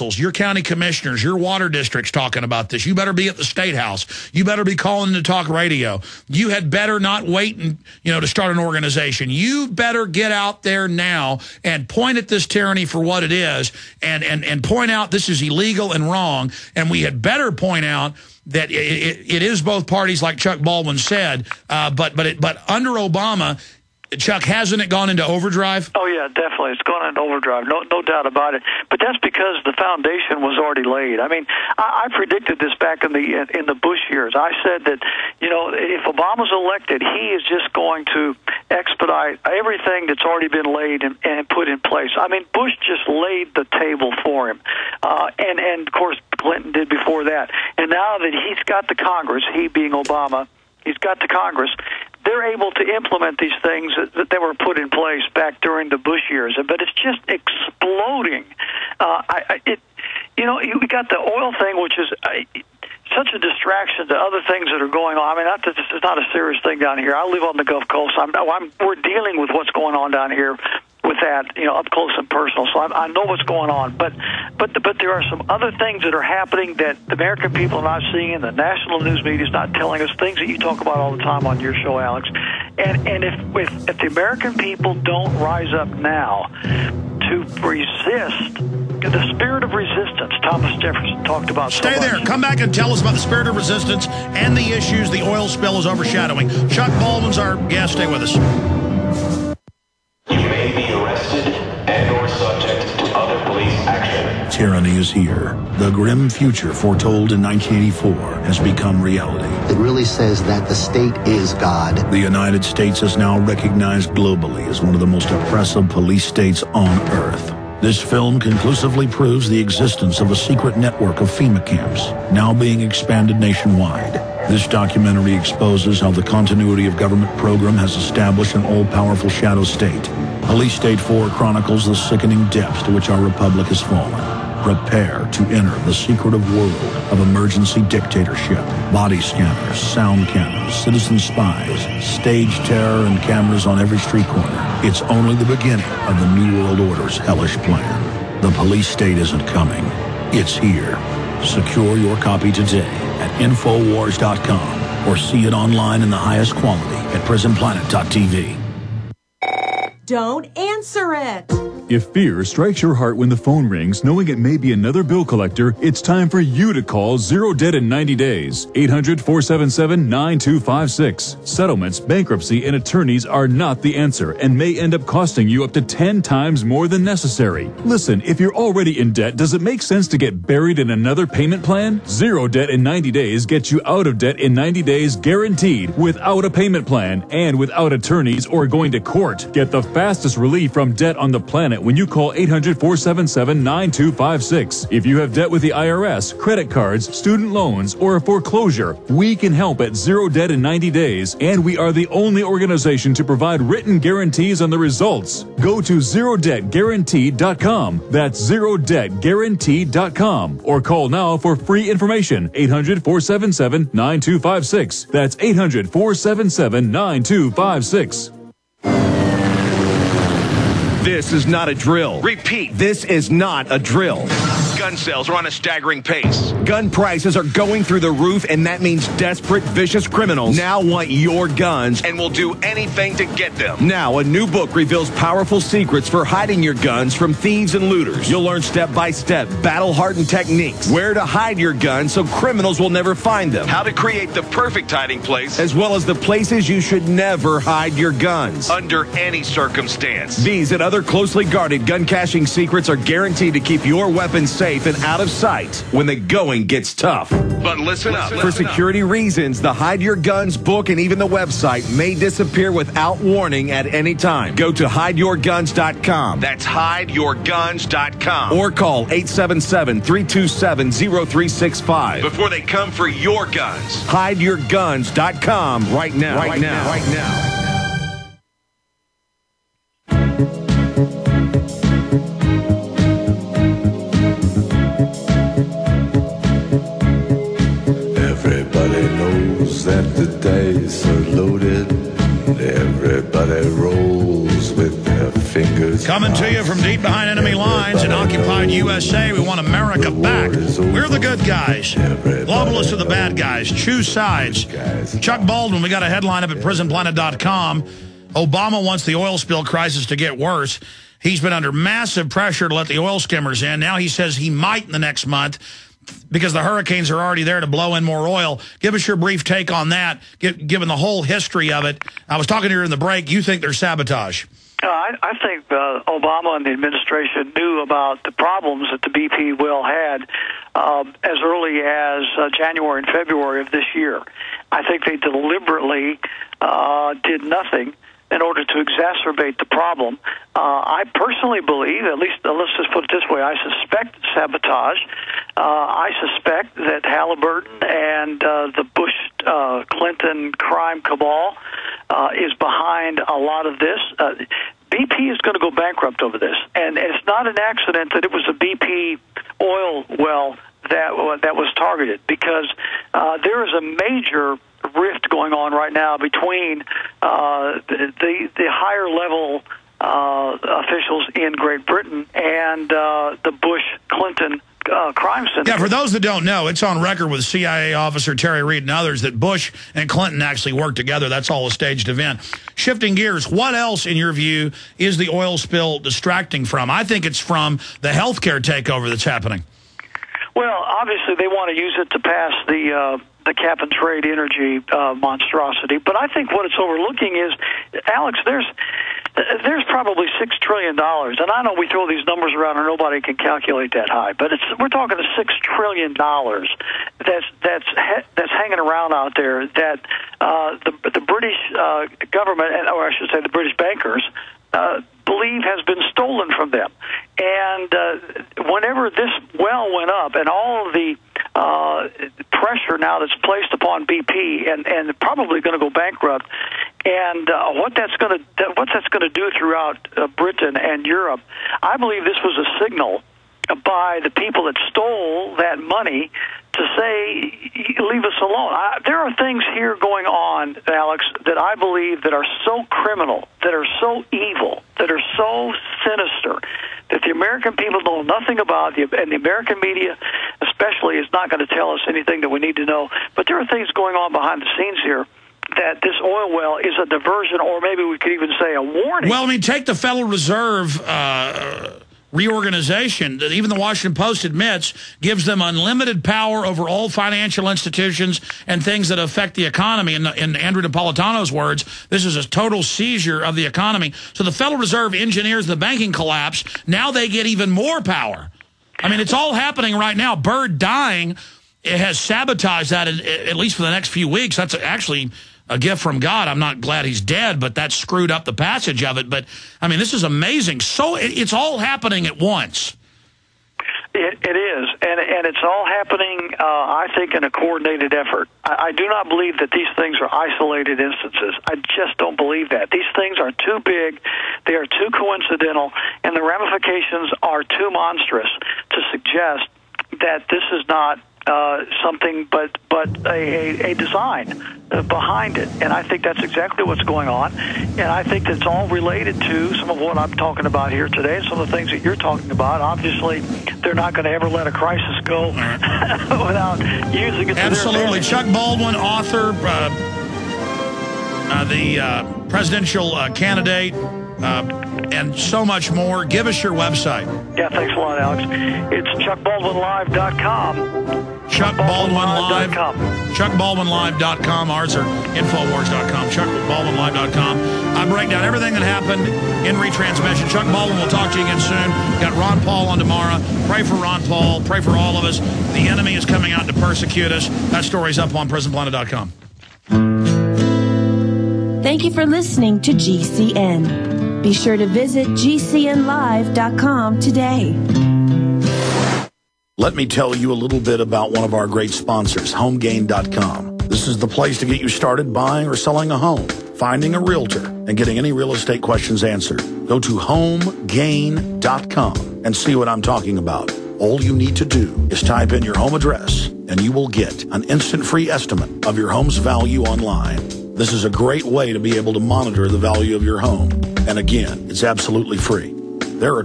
councils, your county commissioners, your water districts talking about this. You better be at the State House. You better be calling to talk radio. You had better not wait and, to start an organization. You better get out there now and point at this tyranny for what it is and point out this is illegal and wrong. And we had better point out that it is both parties, like Chuck Baldwin said, but under Obama, Chuck, hasn't it gone into overdrive? Oh, yeah, definitely. It's gone into overdrive, no doubt about it. But that's because the foundation was already laid. I mean, I predicted this back in the Bush years. I said that, if Obama's elected, he is just going to expedite everything that's already been laid and put in place. I mean, Bush just laid the table for him. And of course, Clinton did before that. And now that he's got the Congress, he being Obama, he's got the Congress, they're able to implement these things that were put in place back during the Bush years. But it's just exploding. We got the oil thing, which is such a distraction to other things that are going on. I mean, this is not a serious thing down here. I live on the Gulf Coast. We're dealing with what's going on down here with that, up close and personal. So I know what's going on. But there are some other things that are happening that the American people are not seeing, and the national news media is not telling us, things that you talk about all the time on your show, Alex. And if the American people don't rise up now to resist, the spirit of resistance, Thomas Jefferson talked about. Stay there. Come back and tell us about the spirit of resistance and the issues the oil spill is overshadowing. Chuck Baldwin's our guest. Stay with us. You may be arrested and or subject to other police action. Tyranny is here. The grim future foretold in 1984 has become reality. It really says that the state is God. The United States is now recognized globally as one of the most oppressive police states on Earth. This film conclusively proves the existence of a secret network of FEMA camps, now being expanded nationwide. This documentary exposes how the continuity of government program has established an all-powerful shadow state. Police State 4 chronicles the sickening depths to which our republic has fallen. Prepare to enter the secretive world of emergency dictatorship, body scanners, sound cannons, citizen spies, stage terror, and cameras on every street corner. It's only the beginning of the New World Order's hellish plan. The police state isn't coming. It's here. Secure your copy today at Infowars.com or see it online in the highest quality at PrisonPlanet.tv. Don't answer it. If fear strikes your heart when the phone rings, knowing it may be another bill collector, it's time for you to call Zero Debt in 90 days. 800-477-9256. Settlements, bankruptcy, and attorneys are not the answer and may end up costing you up to 10 times more than necessary. Listen, if you're already in debt, does it make sense to get buried in another payment plan? Zero Debt in 90 days gets you out of debt in 90 days guaranteed, without a payment plan and without attorneys or going to court. Get the fastest relief from debt on the planet when you call 800-477-9256. If you have debt with the IRS, credit cards, student loans, or a foreclosure, we can help at Zero Debt in 90 days, and we are the only organization to provide written guarantees on the results. Go to ZeroDebtGuaranteed.com. That's ZeroDebtGuaranteed.com. Or call now for free information. 800-477-9256. That's 800-477-9256. This is not a drill. Repeat, this is not a drill. Gun sales are on a staggering pace. Gun prices are going through the roof, and that means desperate, vicious criminals now want your guns and will do anything to get them. Now, a new book reveals powerful secrets for hiding your guns from thieves and looters. You'll learn step-by-step, battle-hardened techniques, where to hide your guns so criminals will never find them, how to create the perfect hiding place, as well as the places you should never hide your guns, under any circumstance. These and other closely guarded gun caching secrets are guaranteed to keep your weapons safe and out of sight when the going gets tough. But listen up. For security reasons, the Hide Your Guns book and even the website may disappear without warning at any time. Go to hideyourguns.com. That's hideyourguns.com. Or call 877-327-0365 before they come for your guns. Hideyourguns.com right now. Right now. That the dice are loaded. Everybody rolls with their fingers. Coming to you from deep behind enemy lines in occupied USA. We want America We're the good guys. Globalists are the bad guys. Choose sides. Chuck Baldwin, we got a headline up at prisonplanet.com. Obama wants the oil spill crisis to get worse. He's been under massive pressure to let the oil skimmers in. Now he says he might in the next month because the hurricanes are already there to blow in more oil. Give us your brief take on that, given the whole history of it. I was talking to you in the break. You think there's sabotage? I think Obama and the administration knew about the problems that the BP well had as early as January and February of this year. I think they deliberately did nothing in order to exacerbate the problem. I personally believe, at least let's just put it this way, I suspect sabotage. I suspect that Halliburton and the Bush-Clinton crime cabal is behind a lot of this. BP is going to go bankrupt over this, and it's not an accident that it was a BP oil well that was targeted, because there is a major rift going on right now between the higher level officials in Great Britain and the Bush-Clinton crime syndicate. Yeah, for those that don't know, it's on record with CIA officer Terry Reid and others that Bush and Clinton actually worked together. That's all a staged event. Shifting gears, what else, in your view, is the oil spill distracting from? I think it's from the healthcare takeover that's happening. Well, obviously they want to use it to pass the cap-and-trade energy monstrosity. But I think what it's overlooking is, Alex, there's probably $6 trillion. And I know we throw these numbers around and nobody can calculate that high, but we're talking $6 trillion that's hanging around out there that the British government, or I should say the British bankers, believe has been stolen from them. And whenever this well went up and all of the pressure now that's placed upon BP and probably going to go bankrupt, and what that's going to do throughout Britain and Europe, I believe this was a signal by the people that stole that money to say, leave us alone. There are things here going on, Alex, that I believe that are so criminal, that are so evil, that are so sinister, that the American people know nothing about, and the American media especially is not going to tell us anything that we need to know. But there are things going on behind the scenes here that this oil well is a diversion, or maybe we could even say a warning. Well, I mean, take the Federal Reserve reorganization that even the Washington Post admits gives them unlimited power over all financial institutions and things that affect the economy. In Andrew Napolitano's words, this is a total seizure of the economy. So the Federal Reserve engineers the banking collapse. Now they get even more power. I mean, it's all happening right now. Byrd dying, it has sabotaged that at least for the next few weeks. That's actually a gift from God. I'm not glad he's dead, but that screwed up the passage of it. But, I mean, this is amazing. So it's all happening at once. It is, and it's all happening, I think, in a coordinated effort. I do not believe that these things are isolated instances. I just don't believe that. These things are too big, they are too coincidental, and the ramifications are too monstrous to suggest that this is not something but a design behind it. And I think that's exactly what's going on. And I think that's all related to some of what I'm talking about here today and some of the things that you're talking about. Obviously, they're not going to ever let a crisis go without using it to Absolutely. their Chuck Baldwin, author, the presidential candidate, and so much more. Give us your website. Yeah, thanks a lot, Alex. It's chuckbaldwinlive.com. ChuckBaldwinLive.com. ChuckBaldwinLive.com. Ours are Infowars.com. ChuckBaldwinLive.com. I break down everything that happened in retransmission. Chuck Baldwin will talk to you again soon. Got Ron Paul on tomorrow. Pray for Ron Paul. Pray for all of us. The enemy is coming out to persecute us. That story's up on PrisonPlanet.com. Thank you for listening to GCN. Be sure to visit GCNlive.com today. Let me tell you a little bit about one of our great sponsors, HomeGain.com. This is the place to get you started buying or selling a home, finding a realtor, and getting any real estate questions answered. Go to HomeGain.com and see what I'm talking about. All you need to do is type in your home address, and you will get an instant free estimate of your home's value online. This is a great way to be able to monitor the value of your home. And again, it's absolutely free. There are